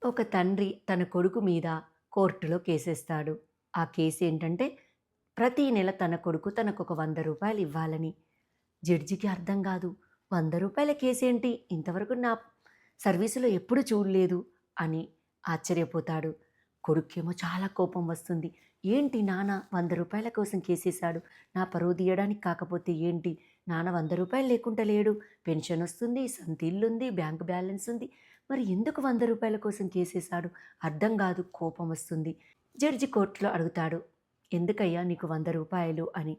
ఒక తండ్రి తన కొడుకు మీద కోర్టులో కేసేస్తాడు. ఆ కేసేంటంటే, ప్రతీ నెల తన కొడుకు తనకొక రూ. 100 ఇవ్వాలని. జడ్జికి అర్థం గాదు. రూ. 100 కేసేంటి? ఇంతవరకు నా సర్వీసులో ఎప్పుడు చూడలేదు అని ఆశ్చర్యపోతాడు. కొడుక్కేమో చాలా కోపం వస్తుంది. ఏంటి నాన్న రూ. 100 కోసం కేసేశాడు. నా పరువు తీయడానికి కాకపోతే ఏంటి? నాన్న రూ. 100 లేకుండా లేడు. పెన్షనొస్తుంది, సొంత ఇల్లుంది, బ్యాంకు బ్యాలెన్స్ ఉంది. మరి ఎందుకు రూ. 100 కోసం కేసేశాడు? అర్థం గాదు. కోపం వస్తుంది. జడ్జి కోర్టులో అడుగుతాడు. ఎందుకయ్యా నీకు రూ. 100 అని.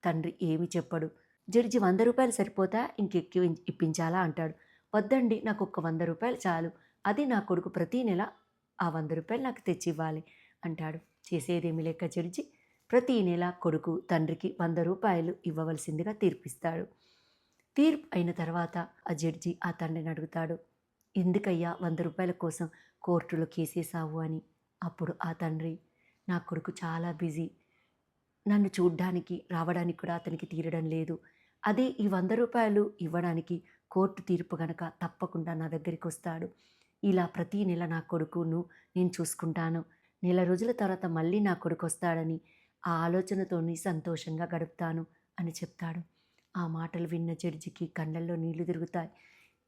తండ్రి ఏమి చెప్పడు. జడ్జి రూ. 100 సరిపోతా ఇంకెక్కువ ఇప్పించాలా అంటాడు. వద్దండి నాకొక్క రూ. 100 చాలు. అది నా కొడుకు ప్రతీ నెల ఆ రూ. 100 నాకు తెచ్చివ్వాలి అంటాడు. చేసేదేమి లేక జడ్జి ప్రతీ నెల కొడుకు తండ్రికి రూ. 100 ఇవ్వవలసిందిగా తీర్పిస్తాడు. తీర్పు అయిన తర్వాత ఆ జడ్జి ఆ తండ్రిని అడుగుతాడు. ఎందుకయ్యా రూ. 100 కోసం కోర్టులో కేసేశావు అని. అప్పుడు ఆ తండ్రి, నా కొడుకు చాలా బిజీ. నన్ను చూడ్డానికి, రావడానికి కూడా అతనికి తీరడం లేదు. అదే ఈ రూ. 100 ఇవ్వడానికి కోర్టు తీర్పు గనక తప్పకుండా నా దగ్గరికొస్తాడు. ఇలా ప్రతీ నెల నా కొడుకును నేను చూసుకుంటాను. నెల రోజుల తర్వాత మళ్ళీ నా కొడుకొస్తాడని ఆ ఆలోచనతోని సంతోషంగా గడుపుతాను అని చెప్తాడు. ఆ మాటలు విన్న జడ్జికి కళ్ళల్లో నీళ్లు తిరుగుతాయి.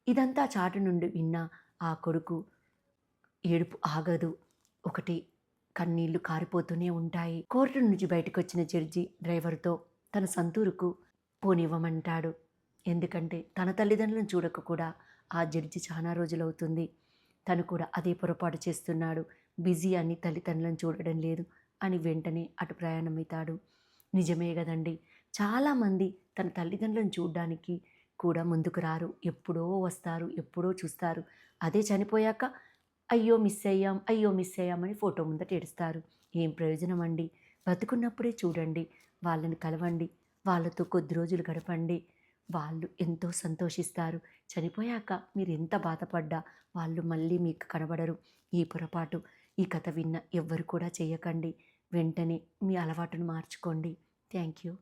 ఇదంతా చాటు నుండి విన్న ఆ కొడుకు ఏడుపు ఆగదు. ఒకటి కన్నీళ్లు కారిపోతూనే ఉంటాయి. కోర్టు నుంచి బయటకొచ్చిన జడ్జి డ్రైవర్‌తో తన సంతూరుకు పోనివ్వమంటాడు. ఎందుకంటే తన తల్లిదండ్రులను చూడక కూడా ఆ జడ్జి చాలా రోజులవుతుంది. తను కూడా అదే పొరపాటు చేస్తున్నాడు. బిజీ అని తల్లిదండ్రులను చూడడం లేదు అని వెంటనే అటు ప్రయాణమవుతాడు. నిజమే గదండీ! చాలామంది తన తల్లిదండ్రులను చూడ్డానికి కూడా ముందుకు రారు. ఎప్పుడో వస్తారు, ఎప్పుడో చూస్తారు. అదే చనిపోయాక అయ్యో! మిస్ అయ్యాం, అయ్యో! మిస్ అయ్యాం అని ఫోటో ముందట ఏడుస్తారు. ఏం ప్రయోజనం అండి? బతుకున్నప్పుడే చూడండి. వాళ్ళని కలవండి. వాళ్ళతో కొద్ది రోజులు గడపండి. వాళ్ళు ఎంతో సంతోషిస్తారు. చనిపోయాక మీరెంత బాధపడ్డా వాళ్ళు మళ్ళీ మీకు కనబడరు. ఈ పొరపాటు ఈ కథ విన్న ఎవ్వరు కూడా చేయకండి. వెంటనే మీ అలవాటును మార్చుకోండి. Thank you.